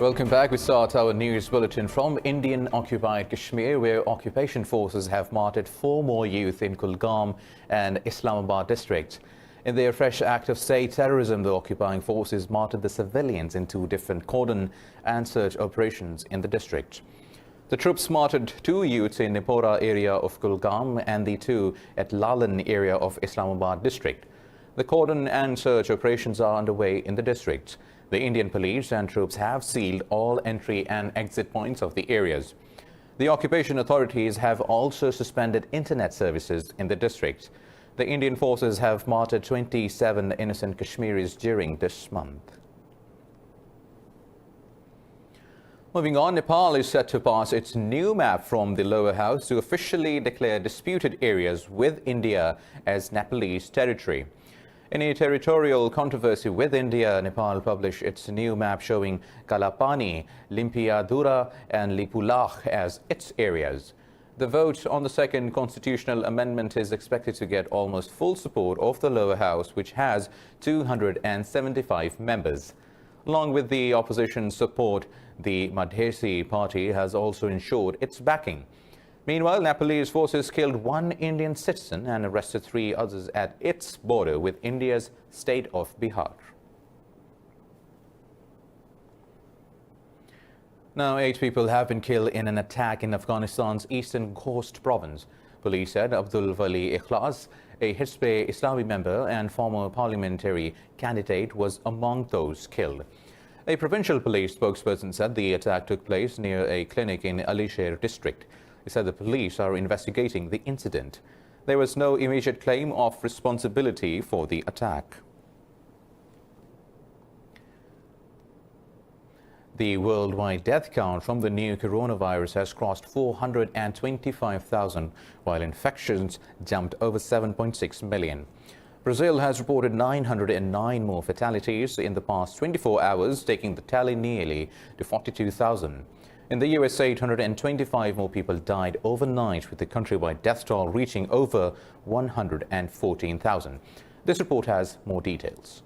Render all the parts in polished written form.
Welcome back. We start our news bulletin from Indian-occupied Kashmir, where occupation forces have martyred 4 more youth in Kulgam and Islamabad districts. In their fresh act of state terrorism, the occupying forces martyred the civilians in 2 different cordon and search operations in the district. The troops martyred 2 youths in Nipora area of Kulgam and the 2 at Lalan area of Islamabad district. The cordon and search operations are underway in the district. The Indian police and troops have sealed all entry and exit points of the areas. The occupation authorities have also suspended internet services in the district. The Indian forces have martyred 27 innocent Kashmiris during this month. Moving on, Nepal is set to pass its new map from the lower house to officially declare disputed areas with India as Nepalese territory. In a territorial controversy with India, Nepal published its new map showing Kalapani, Limpiadura and Lipulakh as its areas. The vote on the second constitutional amendment is expected to get almost full support of the lower house, which has 275 members. Along with the opposition's support, the Madhesi party has also ensured its backing. Meanwhile, Nepalese forces killed 1 Indian citizen and arrested 3 others at its border with India's state of Bihar. Now, 8 people have been killed in an attack in Afghanistan's eastern coast province. Police said Abdul Wali Ikhlas, a Hizb Islami member and former parliamentary candidate, was among those killed. A provincial police spokesperson said the attack took place near a clinic in Alisher district. He said the police are investigating the incident. There was no immediate claim of responsibility for the attack. The worldwide death count from the new coronavirus has crossed 425,000, while infections jumped over 7.6 million. Brazil has reported 909 more fatalities in the past 24 hours, taking the tally nearly to 42,000. In the US, 825 more people died overnight, with the countrywide death toll reaching over 114,000. This report has more details.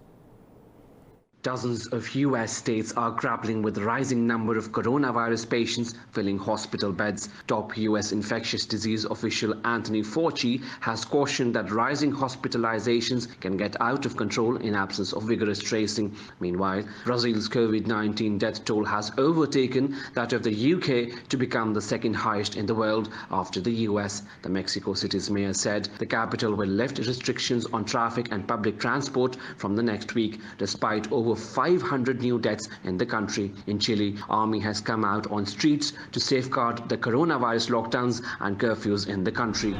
Dozens of US states are grappling with the rising number of coronavirus patients filling hospital beds. Top US infectious disease official Anthony Fauci has cautioned that rising hospitalizations can get out of control in absence of vigorous tracing. Meanwhile, Brazil's COVID-19 death toll has overtaken that of the UK to become the second highest in the world after the US. The Mexico City's mayor said the capital will lift restrictions on traffic and public transport from the next week, despite over 500 new deaths in the country. In Chile, army has come out on streets to safeguard the coronavirus lockdowns and curfews in the country.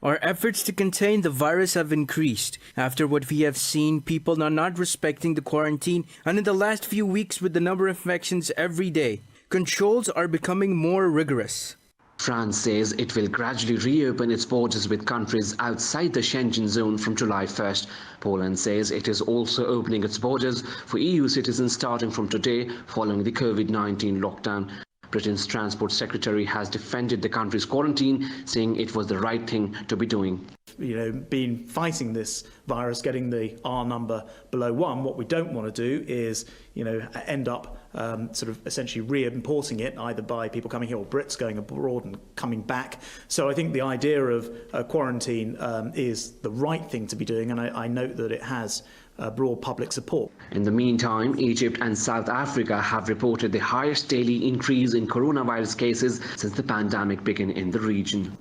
Our efforts to contain the virus have increased after what we have seen. People are not respecting the quarantine, and in the last few weeks, with the number of infections every day, controls are becoming more rigorous. France says it will gradually reopen its borders with countries outside the Schengen zone from July 1st. Poland says it is also opening its borders for EU citizens starting from today following the COVID-19 lockdown. Britain's Transport Secretary has defended the country's quarantine, saying it was the right thing to be doing. Been fighting this virus, getting the R number below 1. What we don't want to do is, end up sort of essentially re-importing it, either by people coming here or Brits going abroad and coming back. So I think the idea of quarantine is the right thing to be doing, and I note that it has broad public support. In the meantime, Egypt and South Africa have reported the highest daily increase in coronavirus cases since the pandemic began in the region.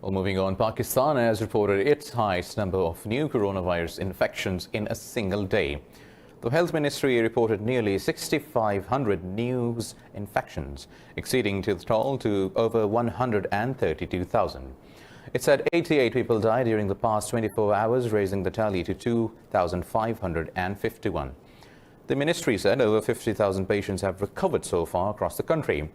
Well, moving on, Pakistan has reported its highest number of new coronavirus infections in a single day. The Health Ministry reported nearly 6,500 new infections, exceeding the toll to over 132,000. It said 88 people died during the past 24 hours, raising the tally to 2,551. The ministry said over 50,000 patients have recovered so far across the country.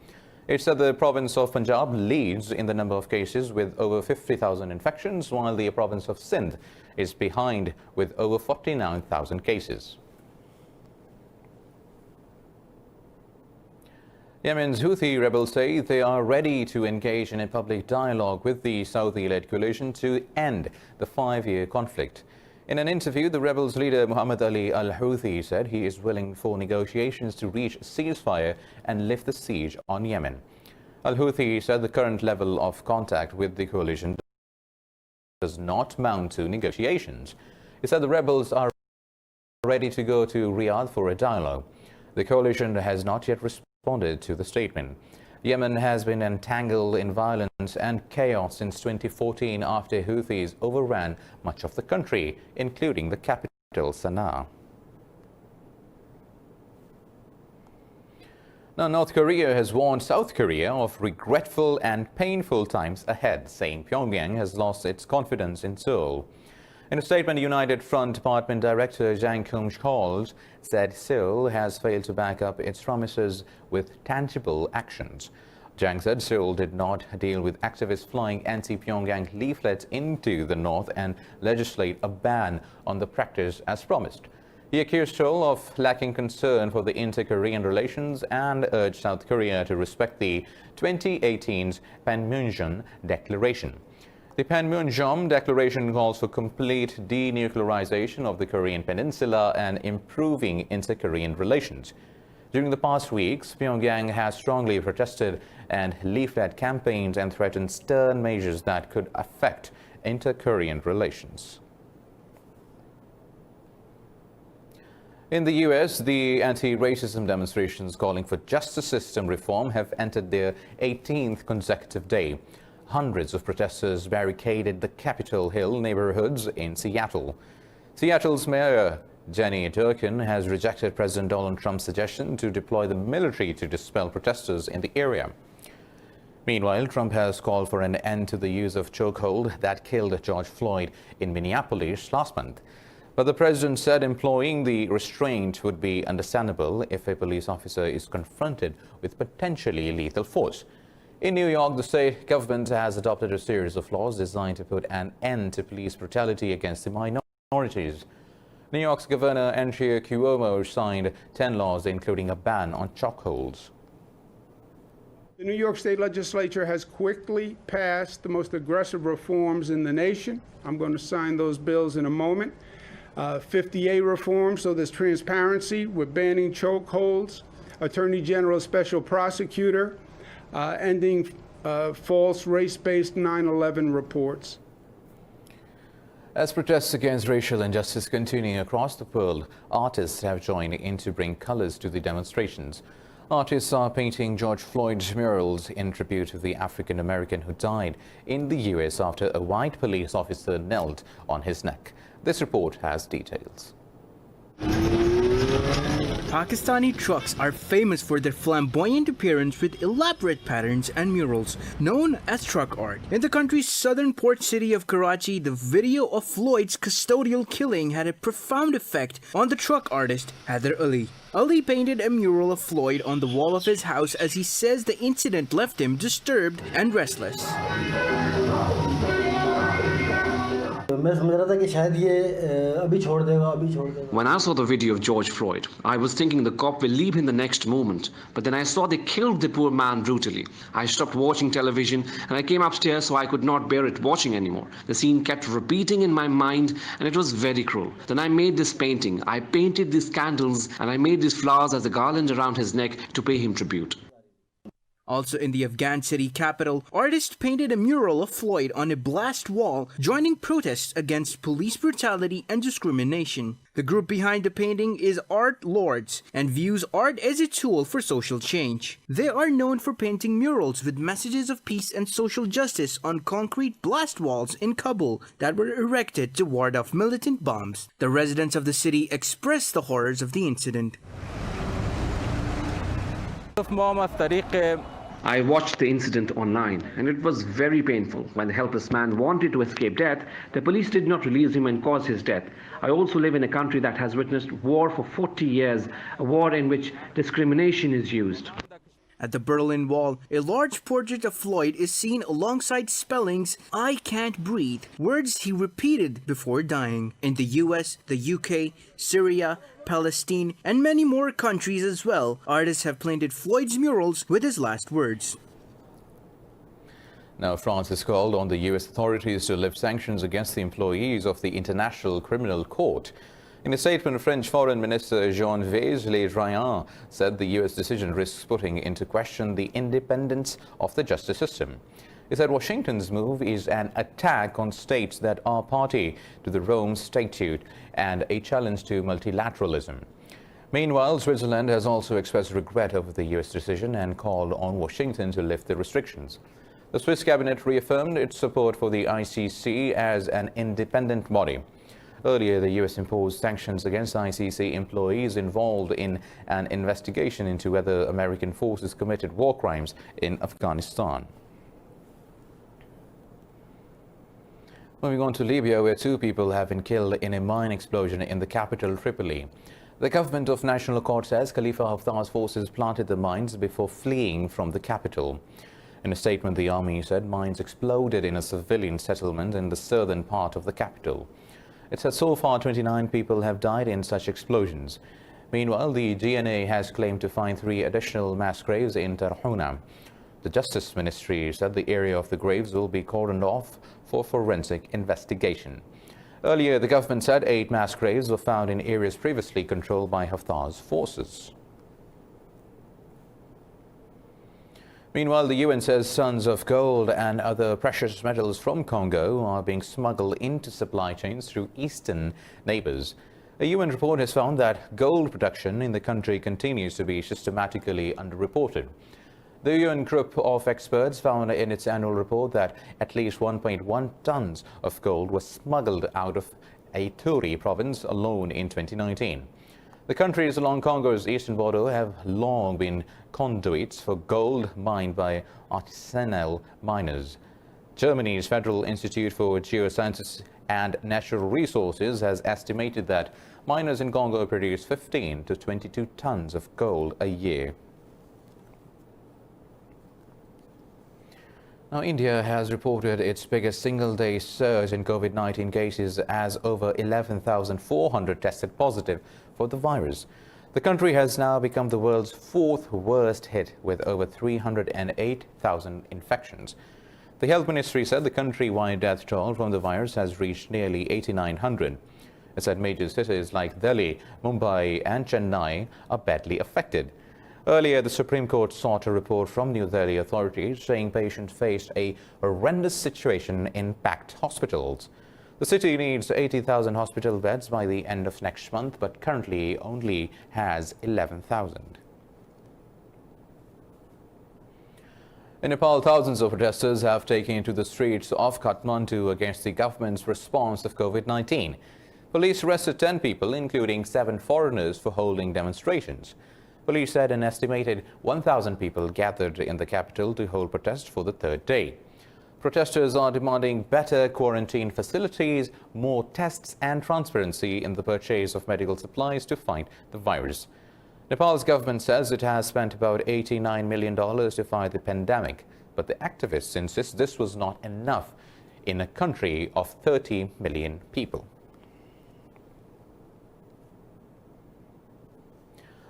It said the province of Punjab leads in the number of cases with over 50,000 infections, while the province of Sindh is behind with over 49,000 cases. Yemen's Houthi rebels say they are ready to engage in a public dialogue with the Saudi-led coalition to end the 5-year conflict. In an interview, the rebels' leader Muhammad Ali al-Houthi said he is willing for negotiations to reach a ceasefire and lift the siege on Yemen. Al-Houthi said the current level of contact with the coalition does not mount to negotiations. He said the rebels are ready to go to Riyadh for a dialogue. The coalition has not yet responded to the statement. Yemen has been entangled in violence and chaos since 2014 after Houthis overran much of the country, including the capital, Sana'a. Now, North Korea has warned South Korea of regretful and painful times ahead, saying Pyongyang has lost its confidence in Seoul. In a statement, United Front Department Director Jang Kyung-chol said Seoul has failed to back up its promises with tangible actions. Jang said Seoul did not deal with activists flying anti-Pyongyang leaflets into the north and legislate a ban on the practice as promised. He accused Seoul of lacking concern for the inter-Korean relations and urged South Korea to respect the 2018 Panmunjom Declaration. The Panmunjom Declaration calls for complete denuclearization of the Korean Peninsula and improving inter-Korean relations. During the past weeks, Pyongyang has strongly protested and leaflet campaigns and threatened stern measures that could affect inter-Korean relations. In the U.S., the anti-racism demonstrations calling for justice system reform have entered their 18th consecutive day. Hundreds of protesters barricaded the Capitol Hill neighborhoods in Seattle. Seattle's mayor, Jenny Durkin, has rejected President Donald Trump's suggestion to deploy the military to dispel protesters in the area. Meanwhile, Trump has called for an end to the use of chokehold that killed George Floyd in Minneapolis last month. But the president said employing the restraint would be understandable if a police officer is confronted with potentially lethal force. In New York, the state government has adopted a series of laws designed to put an end to police brutality against the minorities. New York's Governor Andrew Cuomo signed 10 laws, including a ban on chokeholds. The New York State Legislature has quickly passed the most aggressive reforms in the nation. I'm going to sign those bills in a moment. 58 reforms, so there's transparency. We're banning chokeholds, Attorney General Special Prosecutor, ending false race-based 9/11 reports. As protests against racial injustice continue across the world, artists have joined in to bring colors to the demonstrations. Artists are painting George Floyd's murals in tribute to the African American who died in the U.S. after a white police officer knelt on his neck. This report has details. Pakistani trucks are famous for their flamboyant appearance with elaborate patterns and murals known as truck art. In the country's southern port city of Karachi, the video of Floyd's custodial killing had a profound effect on the truck artist Haider Ali. Ali painted a mural of Floyd on the wall of his house as he says the incident left him disturbed and restless. When I saw the video of George Floyd, I was thinking the cop will leave in the next moment. But then I saw they killed the poor man brutally. I stopped watching television and I came upstairs so I could not bear it watching anymore. The scene kept repeating in my mind and it was very cruel. Then I made this painting. I painted these candles and I made these flowers as a garland around his neck to pay him tribute. Also in the Afghan city capital, artists painted a mural of Floyd on a blast wall, joining protests against police brutality and discrimination. The group behind the painting is Art Lords and views art as a tool for social change. They are known for painting murals with messages of peace and social justice on concrete blast walls in Kabul that were erected to ward off militant bombs. The residents of the city expressed the horrors of the incident. I watched the incident online and it was very painful. When the helpless man wanted to escape death, the police did not release him and cause his death. I also live in a country that has witnessed war for 40 years, a war in which discrimination is used. At the Berlin Wall, a large portrait of Floyd is seen alongside spellings, "I can't breathe," words he repeated before dying. In the US, the UK, Syria, Palestine, and many more countries as well, artists have painted Floyd's murals with his last words. Now, France has called on the U.S. authorities to lift sanctions against the employees of the International Criminal Court. In a statement, French Foreign Minister Jean-Yves Le Drian said the U.S. decision risks putting into question the independence of the justice system. He said Washington's move is an attack on states that are party to the Rome Statute and a challenge to multilateralism. Meanwhile, Switzerland has also expressed regret over the U.S. decision and called on Washington to lift the restrictions. The Swiss cabinet reaffirmed its support for the ICC as an independent body. Earlier, the U.S. imposed sanctions against ICC employees involved in an investigation into whether American forces committed war crimes in Afghanistan. Moving on to Libya, where 2 people have been killed in a mine explosion in the capital, Tripoli. The government of National Accord says Khalifa Haftar's forces planted the mines before fleeing from the capital. In a statement, the army said mines exploded in a civilian settlement in the southern part of the capital. It said so far 29 people have died in such explosions. Meanwhile, the GNA has claimed to find 3 additional mass graves in Tarhuna. The Justice Ministry said the area of the graves will be cordoned off for forensic investigation. Earlier, the government said 8 mass graves were found in areas previously controlled by Haftar's forces. Meanwhile, the UN says tons of gold and other precious metals from Congo are being smuggled into supply chains through eastern neighbors. A UN report has found that gold production in the country continues to be systematically underreported. The UN group of experts found in its annual report that at least 1.1 tons of gold was smuggled out of Ituri province alone in 2019. The countries along Congo's eastern border have long been conduits for gold mined by artisanal miners. Germany's Federal Institute for Geosciences and Natural Resources has estimated that miners in Congo produce 15 to 22 tons of gold a year. Now, India has reported its biggest single-day surge in COVID-19 cases as over 11,400 tested positive for the virus. The country has now become the world's 4th worst hit with over 308,000 infections. The Health Ministry said the countrywide death toll from the virus has reached nearly 8,900. It said major cities like Delhi, Mumbai and Chennai are badly affected. Earlier, the Supreme Court sought a report from New Delhi authorities saying patients faced a horrendous situation in packed hospitals. The city needs 80,000 hospital beds by the end of next month, but currently only has 11,000. In Nepal, thousands of protesters have taken to the streets of Kathmandu against the government's response to COVID-19. Police arrested 10 people, including 7 foreigners, for holding demonstrations. Police said an estimated 1,000 people gathered in the capital to hold protests for the 3rd day. Protesters are demanding better quarantine facilities, more tests and transparency in the purchase of medical supplies to fight the virus. Nepal's government says it has spent about $89 million to fight the pandemic, but the activists insist this was not enough in a country of 30 million people.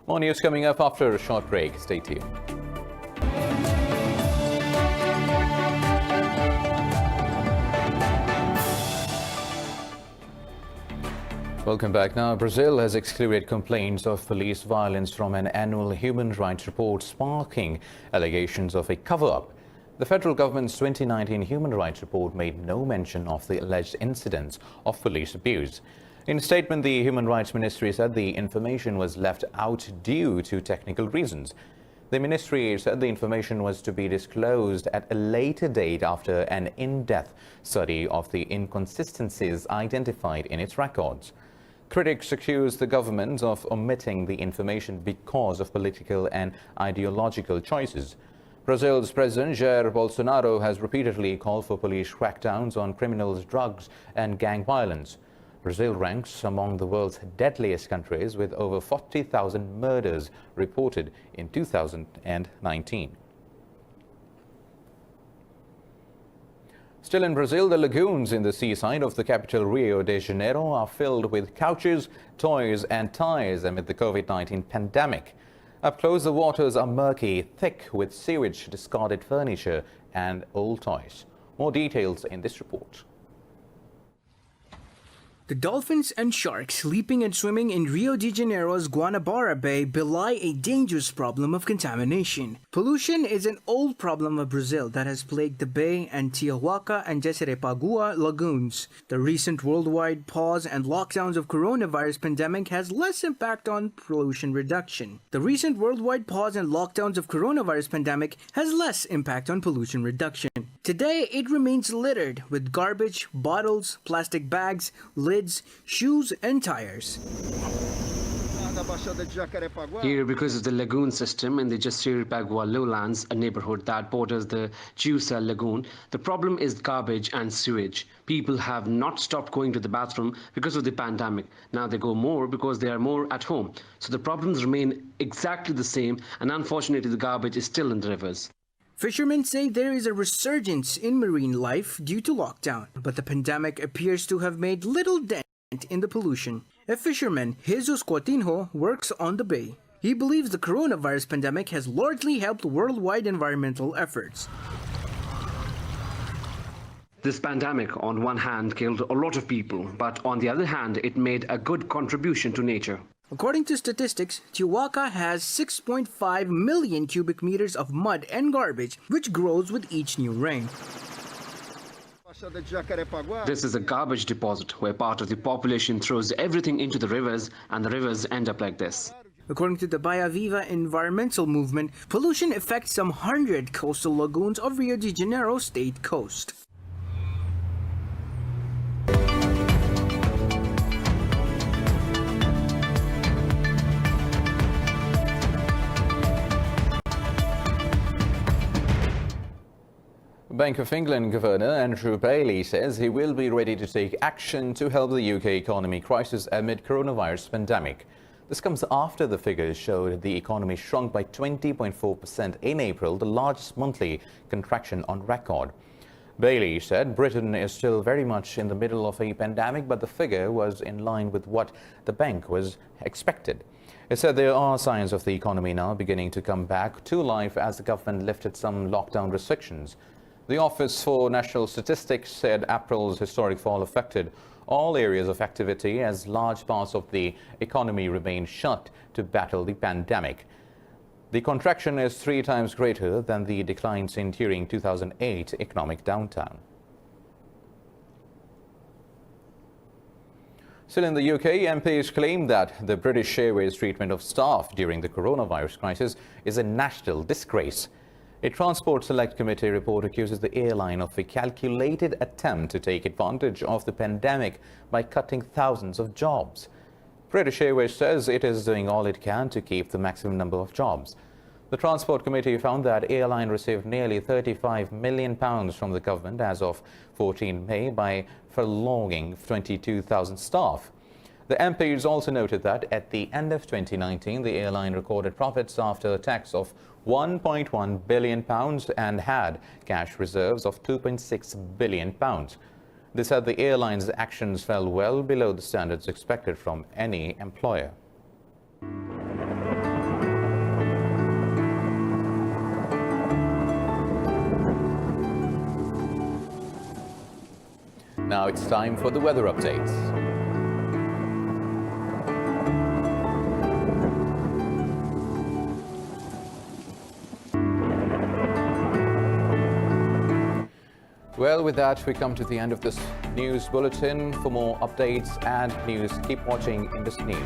More news coming up after a short break. Stay tuned. Welcome back. Now, Brazil has excluded complaints of police violence from an annual human rights report, sparking allegations of a cover-up. The federal government's 2019 human rights report made no mention of the alleged incidents of police abuse. In a statement, the Human Rights Ministry said the information was left out due to technical reasons. The ministry said the information was to be disclosed at a later date after an in-depth study of the inconsistencies identified in its records. Critics accuse the government of omitting the information because of political and ideological choices. Brazil's President Jair Bolsonaro has repeatedly called for police crackdowns on criminals, drugs and gang violence. Brazil ranks among the world's deadliest countries with over 40,000 murders reported in 2019. Still in Brazil, the lagoons in the seaside of the capital Rio de Janeiro are filled with couches, toys and tires amid the COVID-19 pandemic. Up close, the waters are murky, thick with sewage, discarded furniture and old toys. More details in this report. The dolphins and sharks sleeping and swimming in Rio de Janeiro's Guanabara Bay belie a dangerous problem of contamination. Pollution is an old problem of Brazil that has plagued the Bay and Tijuana and Jacarepagua lagoons. The recent worldwide pause and lockdowns of coronavirus pandemic has less impact on pollution reduction. Today, it remains littered with garbage, bottles, plastic bags, lids, shoes, and tires. Here, because of the lagoon system in the Jacarepagua lowlands, a neighborhood that borders the Jusa lagoon, the problem is garbage and sewage. People have not stopped going to the bathroom because of the pandemic. Now they go more because they are more at home. So the problems remain exactly the same, and unfortunately the garbage is still in the rivers. Fishermen say there is a resurgence in marine life due to lockdown, but the pandemic appears to have made little dent in the pollution. A fisherman, Jesus Coutinho, works on the bay. He believes the coronavirus pandemic has largely helped worldwide environmental efforts. This pandemic, on one hand, killed a lot of people, but on the other hand, it made a good contribution to nature. According to statistics, Tijuana has 6.5 million cubic meters of mud and garbage, which grows with each new rain. This is a garbage deposit where part of the population throws everything into the rivers, and the rivers end up like this. According to the Bahia Viva environmental movement, pollution affects some 100 coastal lagoons of Rio de Janeiro state coast. Bank of England Governor Andrew Bailey says he will be ready to take action to help the UK economy crisis amid coronavirus pandemic. This comes after the figures showed the economy shrunk by 20.4% in April, the largest monthly contraction on record. Bailey said Britain is still very much in the middle of a pandemic, but the figure was in line with what the bank was expected. It said there are signs of the economy now beginning to come back to life as the government lifted some lockdown restrictions. The Office for National Statistics said April's historic fall affected all areas of activity as large parts of the economy remain shut to battle the pandemic. The contraction is 3 times greater than the decline seen during 2008 economic downturn. Still in the UK, MPs claim that the British Airways treatment of staff during the coronavirus crisis is a national disgrace. A Transport Select Committee report accuses the airline of a calculated attempt to take advantage of the pandemic by cutting thousands of jobs. British Airways says it is doing all it can to keep the maximum number of jobs. The Transport Committee found that airline received nearly £35 million from the government as of 14 May by furloughing 22,000 staff. The MPs also noted that at the end of 2019, the airline recorded profits after tax of £1.1 billion and had cash reserves of £2.6 billion. They said the airline's actions fell well below the standards expected from any employer. Now it's time for the weather updates. Well, with that, we come to the end of this news bulletin. For more updates and news, keep watching Indus News.